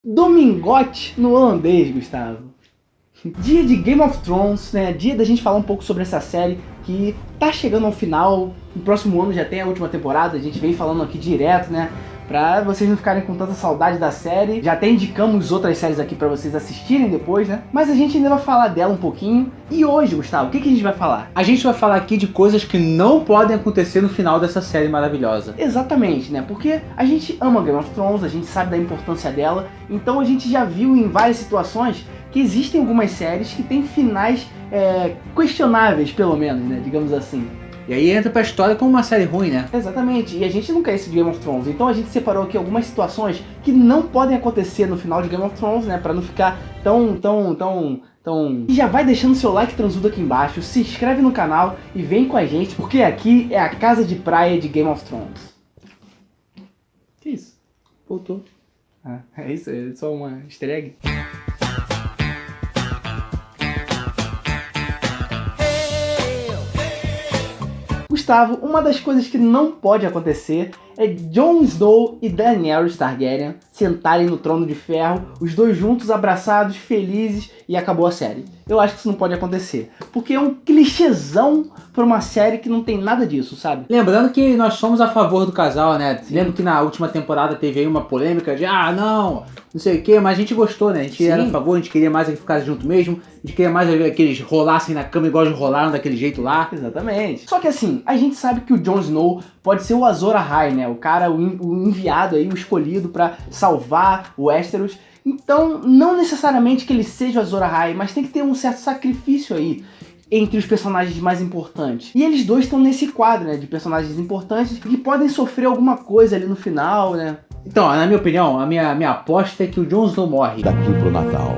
Domingote no holandês, Gustavo. Dia de Game of Thrones, né? Dia da gente falar um pouco sobre essa série que tá chegando ao final. No próximo ano já tem a última temporada, a gente vem falando aqui direto, né? Pra vocês não ficarem com tanta saudade da série. Já até indicamos outras séries aqui pra vocês assistirem depois, né? Mas a gente ainda vai falar dela um pouquinho. E hoje, Gustavo, o que a gente vai falar? A gente vai falar aqui de coisas que não podem acontecer no final dessa série maravilhosa. Exatamente, né? Porque a gente ama Game of Thrones, a gente sabe da importância dela. Então a gente já viu em várias situações que existem algumas séries que têm finais questionáveis, pelo menos, né? Digamos assim. E aí entra pra história como uma série ruim, né? Exatamente, e a gente não quer esse Game of Thrones, então a gente separou aqui algumas situações que não podem acontecer no final de Game of Thrones, né, pra não ficar tão... E já vai deixando seu like transudo aqui embaixo, se inscreve no canal e vem com a gente, porque aqui é a casa de praia de Game of Thrones. Que isso? Voltou. Ah, é isso? É só uma easter egg? Gustavo, uma das coisas que não pode acontecer é Jon Snow e Daenerys Targaryen sentarem no trono de ferro, os dois juntos, abraçados, felizes, e acabou a série. Eu acho que isso não pode acontecer, porque é um clichêzão pra uma série que não tem nada disso, sabe? Lembrando que nós somos a favor do casal, né? Lembro que na última temporada teve aí uma polêmica de não sei o que, mas a gente gostou, né? A gente era a favor, a gente queria mais que ficasse junto mesmo, a gente queria mais que eles rolassem na cama igual eles rolaram daquele jeito lá. Exatamente. Só que assim, a gente sabe que o Jon Snow pode ser o Azor Ahai, né? O cara, o enviado aí, o escolhido pra salvar o Westeros. Então, não necessariamente que ele seja o Azor Ahai, mas tem que ter um certo sacrifício aí entre os personagens mais importantes. E eles dois estão nesse quadro, né? De personagens importantes que podem sofrer alguma coisa ali no final, né? Então, na minha opinião, a minha aposta é que o Jon Snow morre daqui pro Natal.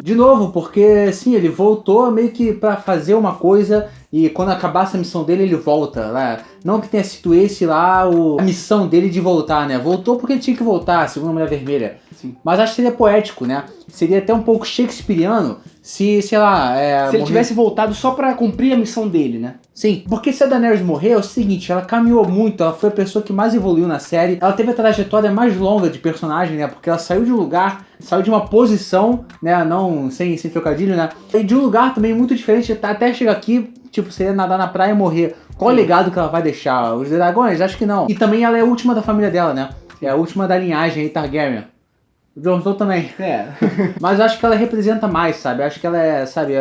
De novo, porque sim, ele voltou meio que pra fazer uma coisa e quando acabar essa missão dele ele volta lá. Não que tenha sido esse lá a missão dele de voltar, né? Voltou porque ele tinha que voltar, segundo a Mulher Vermelha. Sim. Mas acho que seria poético, né? Seria até um pouco shakespeariano se, sei lá... se ele tivesse voltado só pra cumprir a missão dele, né? Sim, porque se a Daenerys morrer é o seguinte, ela caminhou muito, ela foi a pessoa que mais evoluiu na série, ela teve a trajetória mais longa de personagem, né? Porque ela saiu de um lugar, saiu de uma posição, né? Não, sem trocadilho, né? E de um lugar também muito diferente, até chegar aqui, tipo, seria nadar na praia e morrer. Qual o legado que ela vai deixar? Os dragões? Acho que não. E também ela é a última da família dela, né? É a última da linhagem aí, Targaryen. O Jon Snow também. Mas eu acho que ela representa mais, sabe? Eu acho que ela é, sabe...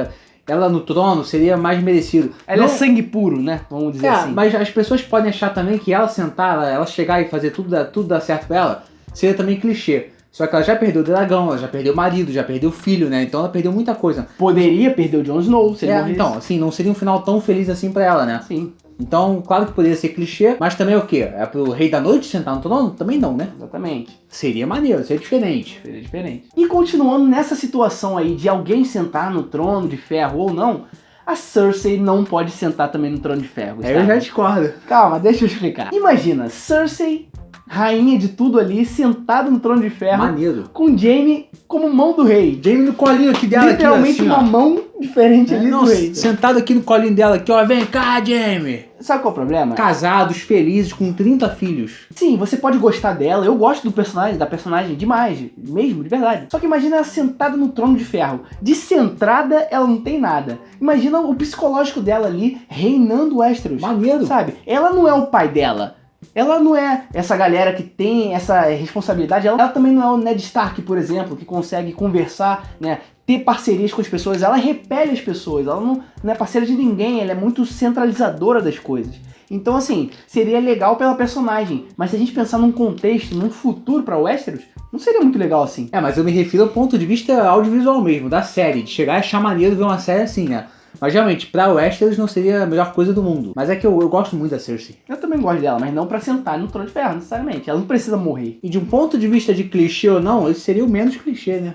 Ela no trono seria mais merecido. Ela é sangue puro, né? Vamos dizer assim. Mas as pessoas podem achar também que ela sentar, ela chegar e fazer tudo dar certo pra ela, seria também clichê. Só que ela já perdeu o dragão, ela já perdeu o marido, já perdeu o filho, né? Então ela perdeu muita coisa. Poderia perder o Jon Snow se ele morresse. Então, assim, não seria um final tão feliz assim pra ela, né? Sim. Então, claro que poderia ser clichê, mas também é o quê? É pro Rei da Noite sentar no trono? Também não, né? Exatamente. Seria maneiro, seria diferente. Seria diferente. E continuando nessa situação aí de alguém sentar no trono de ferro ou não, a Cersei não pode sentar também no trono de ferro. Eu já discordo. Calma, deixa eu explicar. Imagina, Cersei, rainha de tudo ali, sentada no trono de ferro. Maneiro. Com Jaime como mão do rei. Jaime no colinho aqui dela. Literalmente aqui, uma mão diferente ali do rei. Sentado aqui no colinho dela aqui, ó. Vem cá, Jaime. Sabe qual é o problema? Casados, felizes, com 30 filhos. Sim, você pode gostar dela. Eu gosto do personagem, da personagem demais. Mesmo, de verdade. Só que imagina ela sentada no trono de ferro. Descentrada, ela não tem nada. Imagina o psicológico dela ali, reinando Westeros. Maneiro. Sabe? Ela não é o pai dela. Ela não é essa galera que tem essa responsabilidade. Ela também não é o Ned Stark, por exemplo, que consegue conversar, né? Ter parcerias com as pessoas. Ela repele as pessoas. Ela não é parceira de ninguém. Ela é muito centralizadora das coisas. Então, assim, seria legal pela personagem. Mas se a gente pensar num contexto, num futuro pra Westeros, não seria muito legal assim. Mas eu me refiro ao ponto de vista audiovisual mesmo, da série. De chegar e achar maneiro ver uma série assim, né? Mas realmente, pra Westeros não seria a melhor coisa do mundo. Mas é que eu gosto muito da Cersei. Eu também gosto dela, mas não pra sentar no trono de ferro, necessariamente. Ela não precisa morrer. E de um ponto de vista de clichê ou não, esse seria o menos clichê, né?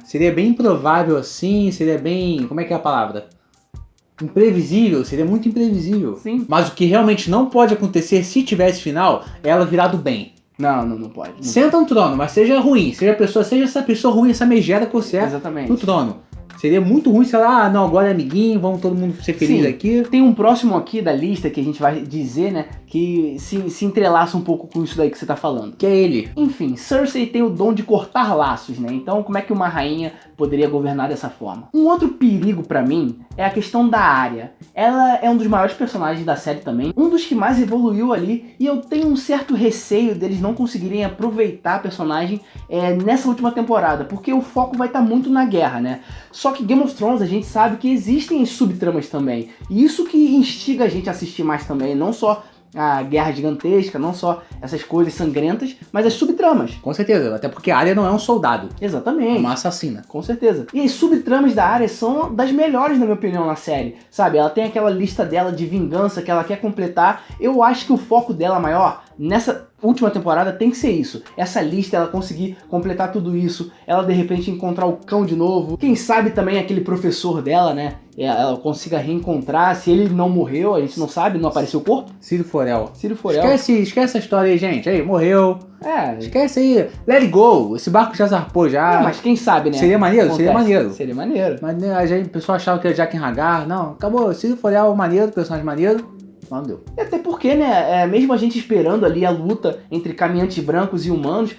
Seria bem improvável assim, seria bem... Como é que é a palavra? Imprevisível, seria muito imprevisível. Sim. Mas o que realmente não pode acontecer se tivesse final, é ela virar do bem. Não pode. Não Senta no trono, mas seja ruim. Seja essa pessoa ruim, essa megera que você é no trono. Seria muito ruim se ela, não, agora é amiguinho, vamos todo mundo ser feliz aqui. Tem um próximo aqui da lista que a gente vai dizer, né? que se entrelaça um pouco com isso daí que você tá falando. Que é ele. Enfim, Cersei tem o dom de cortar laços, né? Então, como é que uma rainha poderia governar dessa forma? Um outro perigo pra mim é a questão da Arya. Ela é um dos maiores personagens da série também, um dos que mais evoluiu ali, e eu tenho um certo receio deles não conseguirem aproveitar a personagem nessa última temporada, porque o foco vai estar muito na guerra, né? Só que Game of Thrones a gente sabe que existem as subtramas também, e isso que instiga a gente a assistir mais também, não só a guerra gigantesca, não só essas coisas sangrentas, mas as subtramas. Com certeza, até porque a Arya não é um soldado. Exatamente. É uma assassina. Com certeza. E as subtramas da Arya são das melhores, na minha opinião, na série. Sabe, ela tem aquela lista dela de vingança que ela quer completar. Eu acho que o foco dela maior, nessa última temporada, tem que ser isso. Essa lista, ela conseguir completar tudo isso. Ela, de repente, encontrar o cão de novo. Quem sabe também aquele professor dela, né? Ela consiga reencontrar. Se ele não morreu, a gente não sabe, não apareceu o corpo. Ciro Forel. Ciro Forel. Esquece essa história aí, gente. Aí, morreu. É. Esquece aí. Let it go. Esse barco já zarpou já. Não, mas quem sabe, né? Seria maneiro? Acontece. Seria maneiro. Seria maneiro. Mas né, a gente, o pessoal achava que era Jaqen H'ghar. Não, acabou. Ciro Forel, maneiro, personagem maneiro. Não deu. E até porque, né, mesmo a gente esperando ali a luta entre caminhantes brancos e humanos,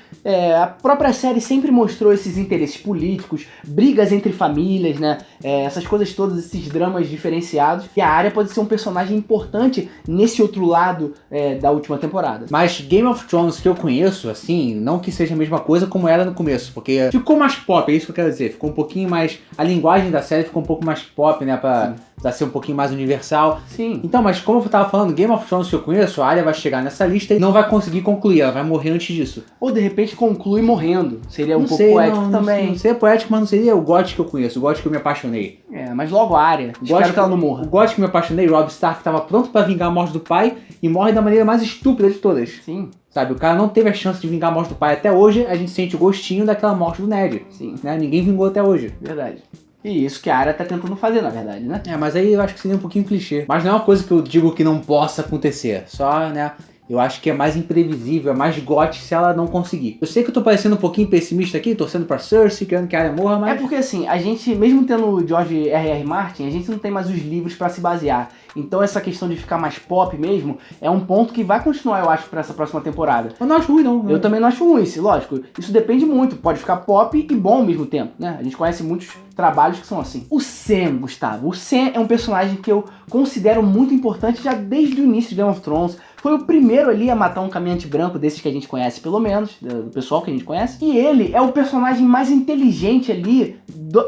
a própria série sempre mostrou esses interesses políticos, brigas entre famílias, né, essas coisas todas, esses dramas diferenciados. E a Arya pode ser um personagem importante nesse outro lado da última temporada. Mas Game of Thrones que eu conheço, assim, não que seja a mesma coisa como era no começo, porque ficou mais pop, é isso que eu quero dizer. Ficou um pouquinho mais... A linguagem da série ficou um pouco mais pop, né, pra ser um pouquinho mais universal. Sim. Então, mas como eu tava falando, Game of Thrones que eu conheço, a Arya vai chegar nessa lista e não vai conseguir concluir, ela vai morrer antes disso. Ou de repente conclui morrendo. Seria um Não pouco sei, poético não, também. Não seria poético, mas não seria o God que eu conheço, o God que eu me apaixonei. Mas logo a Arya. Espero que ela não O morra. God que eu me apaixonei, Robb Stark, tava pronto pra vingar a morte do pai e morre da maneira mais estúpida de todas. Sim. Sabe, o cara não teve a chance de vingar a morte do pai. Até hoje a gente sente o gostinho daquela morte do Ned. Sim. Né? Ninguém vingou até hoje. Verdade. E isso que a Arya tá tentando fazer, na verdade, né? Mas aí eu acho que seria um pouquinho clichê. Mas não é uma coisa que eu digo que não possa acontecer. Só, né... Eu acho que é mais imprevisível, é mais gote se ela não conseguir. Eu sei que eu tô parecendo um pouquinho pessimista aqui, torcendo pra Cersei, querendo que a Arya morra, mas... É porque assim, a gente, mesmo tendo o George R.R. Martin, a gente não tem mais os livros pra se basear. Então essa questão de ficar mais pop mesmo, é um ponto que vai continuar, eu acho, pra essa próxima temporada. Eu não acho ruim, não. Eu também não acho ruim, lógico. Isso depende muito, pode ficar pop e bom ao mesmo tempo, né? A gente conhece muitos trabalhos que são assim. O Sam, Gustavo. O Sam é um personagem que eu considero muito importante já desde o início de Game of Thrones. Foi o primeiro ali a matar um caminhante branco desses que a gente conhece, pelo menos, do pessoal que a gente conhece. E ele é o personagem mais inteligente ali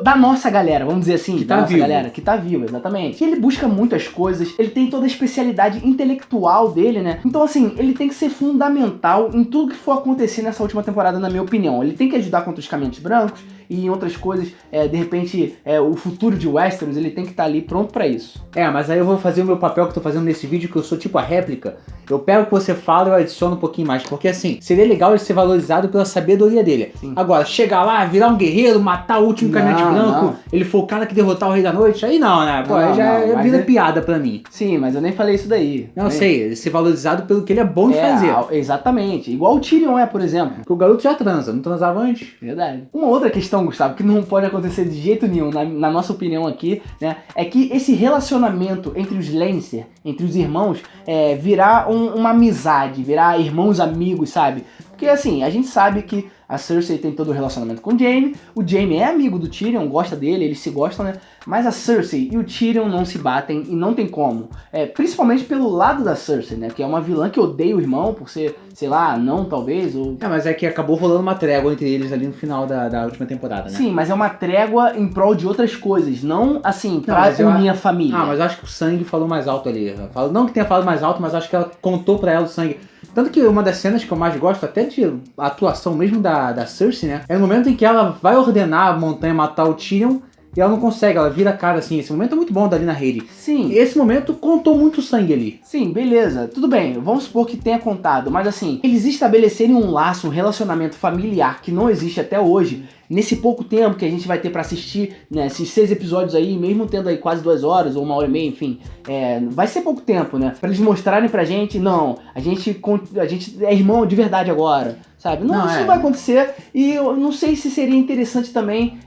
da nossa galera, vamos dizer assim. Que tá da nossa vivo. galera, que tá vivo, exatamente. Ele busca muitas coisas, ele tem toda a especialidade intelectual dele, né? Então, assim, ele tem que ser fundamental em tudo que for acontecer nessa última temporada, na minha opinião. Ele tem que ajudar contra os caminhantes brancos e em outras coisas, de repente, o futuro de Westeros, ele tem que estar ali pronto pra isso. Mas aí eu vou fazer o meu papel que eu tô fazendo nesse vídeo, que eu sou tipo a réplica. Eu pego o que você fala e eu adiciono um pouquinho mais. Porque assim, seria legal ele ser valorizado pela sabedoria dele. Sim. Agora, chegar lá, virar um guerreiro, matar o último caminhante branco, não. ele foi o cara que derrotar o Rei da Noite, aí não, né? Pô, aí já mas vira piada pra mim. Sim, mas eu nem falei isso daí. Não, eu sei, ele ser valorizado pelo que ele é bom de fazer. Exatamente. Igual o Tyrion por exemplo. Porque o garoto já transa, não transava antes. Verdade. Uma outra questão, Gustavo, que não pode acontecer de jeito nenhum, na nossa opinião aqui, né, é que esse relacionamento entre os Lannister, entre os irmãos, virar uma amizade, virar irmãos amigos, sabe? Porque assim, a gente sabe que a Cersei tem todo o relacionamento com o Jaime é amigo do Tyrion, gosta dele, eles se gostam, né? Mas a Cersei e o Tyrion não se batem e não tem como. Principalmente pelo lado da Cersei, né? Que é uma vilã que odeia o irmão por ser, sei lá, não talvez, ou... Mas é que acabou rolando uma trégua entre eles ali no final da última temporada, né? Sim, mas é uma trégua em prol de outras coisas, não assim, pra mas unir a família. Mas eu acho que o sangue falou mais alto ali. Não que tenha falado mais alto, mas acho que ela contou pra ela o sangue. Tanto que uma das cenas que eu mais gosto, até de atuação mesmo da Cersei, né? É no momento em que ela vai ordenar a montanha matar o Tyrion e ela não consegue, ela vira a cara assim. Esse momento é muito bom da Lina Headey. Sim. E esse momento contou muito sangue ali. Sim, beleza. Tudo bem, vamos supor que tenha contado. Mas assim, eles estabelecerem um laço, um relacionamento familiar que não existe até hoje, nesse pouco tempo que a gente vai ter pra assistir, né, esses 6 episódios aí, mesmo tendo aí quase 2 horas ou 1h30, enfim, vai ser pouco tempo, né? Pra eles mostrarem pra gente, não, a gente é irmão de verdade agora, sabe? Não, isso não vai acontecer, e eu não sei se seria interessante também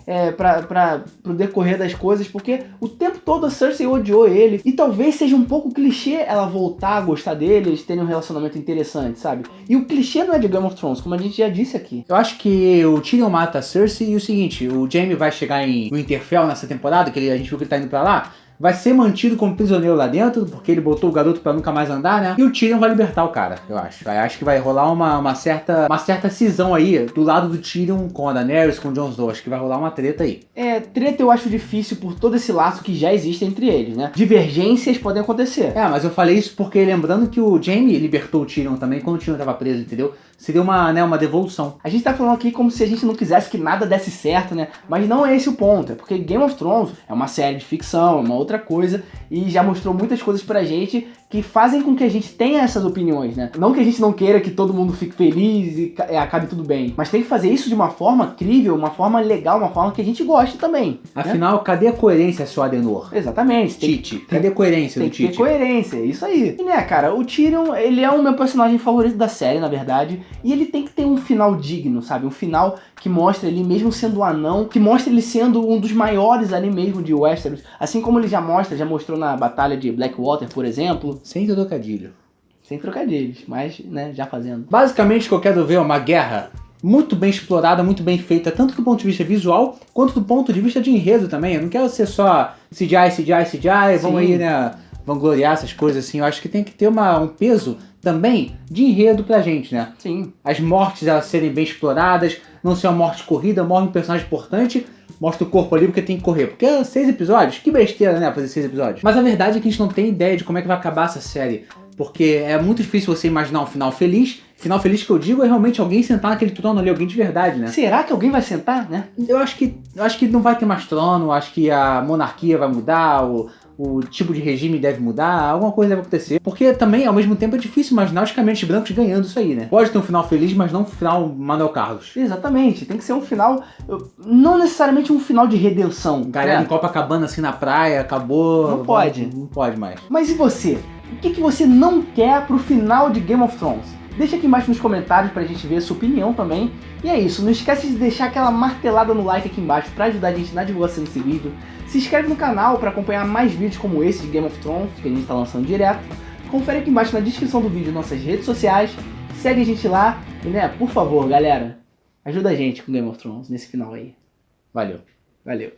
pro decorrer das coisas, porque o tempo todo a Cersei odiou ele, e talvez seja um pouco clichê ela voltar a gostar dele, eles terem um relacionamento interessante, sabe? E o clichê não é de Game of Thrones, como a gente já disse aqui. Eu acho que o Tyrion mata a Cersei e o seguinte, o Jaime vai chegar em Winterfell nessa temporada, que a gente viu que ele tá indo pra lá, vai ser mantido como prisioneiro lá dentro, porque ele botou o garoto pra nunca mais andar, né? E o Tyrion vai libertar o cara, eu acho. Eu acho que vai rolar uma certa cisão aí, do lado do Tyrion com a Daenerys, com o Jon Snow. Acho que vai rolar uma treta aí. Treta eu acho difícil por todo esse laço que já existe entre eles, né? Divergências podem acontecer. Mas eu falei isso porque lembrando que o Jaime libertou o Tyrion também quando o Tyrion tava preso, entendeu? Seria uma devolução. A gente tá falando aqui como se a gente não quisesse que nada desse certo, né? Mas não é esse o ponto. É porque Game of Thrones é uma série de ficção, é uma outra coisa. E já mostrou muitas coisas pra gente que fazem com que a gente tenha essas opiniões, né? Não que a gente não queira que todo mundo fique feliz e acabe tudo bem. Mas tem que fazer isso de uma forma crível, uma forma legal, uma forma que a gente goste também. Afinal, cadê a coerência, seu Adenor? Exatamente. Tite. Cadê a coerência do Tite? Tem que ter coerência, isso aí. E né, cara, o Tyrion, ele é o meu personagem favorito da série, na verdade. E ele tem que ter um final digno, sabe? Um final que mostra ele, mesmo sendo um anão, que mostra ele sendo um dos maiores ali mesmo de Westeros. Assim como ele já mostrou na Batalha de Blackwater, por exemplo. Sem trocadilho. Sem trocadilhos, mas, né, já fazendo. Basicamente, o que eu quero ver é uma guerra muito bem explorada, muito bem feita, tanto do ponto de vista visual, quanto do ponto de vista de enredo também. Eu não quero ser só CGI, vamos aí, né, vangloriar essas coisas assim. Eu acho que tem que ter um peso também de enredo pra gente, né? Sim. As mortes, elas serem bem exploradas, não ser uma morte corrida, morre um personagem importante, mostra o corpo ali porque tem que correr. Porque 6 episódios, que besteira, né, fazer 6 episódios. Mas a verdade é que a gente não tem ideia de como é que vai acabar essa série. Porque é muito difícil você imaginar um final feliz. Final feliz que eu digo é realmente alguém sentar naquele trono ali, alguém de verdade, né? Será que alguém vai sentar, né? Eu acho que não vai ter mais trono, acho que a monarquia vai mudar, o tipo de regime deve mudar, alguma coisa deve acontecer. Porque também, ao mesmo tempo, é difícil imaginar os caminhantes brancos ganhando isso aí, né? Pode ter um final feliz, mas não um final Manuel Carlos. Exatamente, tem que ser um final, não necessariamente um final de redenção. Galera em Copacabana, assim, na praia, acabou... Não pode. Não pode mais. Mas e você? O que você não quer pro final de Game of Thrones? Deixa aqui embaixo nos comentários pra gente ver a sua opinião também. E é isso, não esquece de deixar aquela martelada no like aqui embaixo pra ajudar a gente na divulgação desse vídeo. Se inscreve no canal pra acompanhar mais vídeos como esse de Game of Thrones, que a gente tá lançando direto. Confere aqui embaixo na descrição do vídeo nossas redes sociais. Segue a gente lá e, né, por favor, galera, ajuda a gente com Game of Thrones nesse final aí. Valeu. Valeu.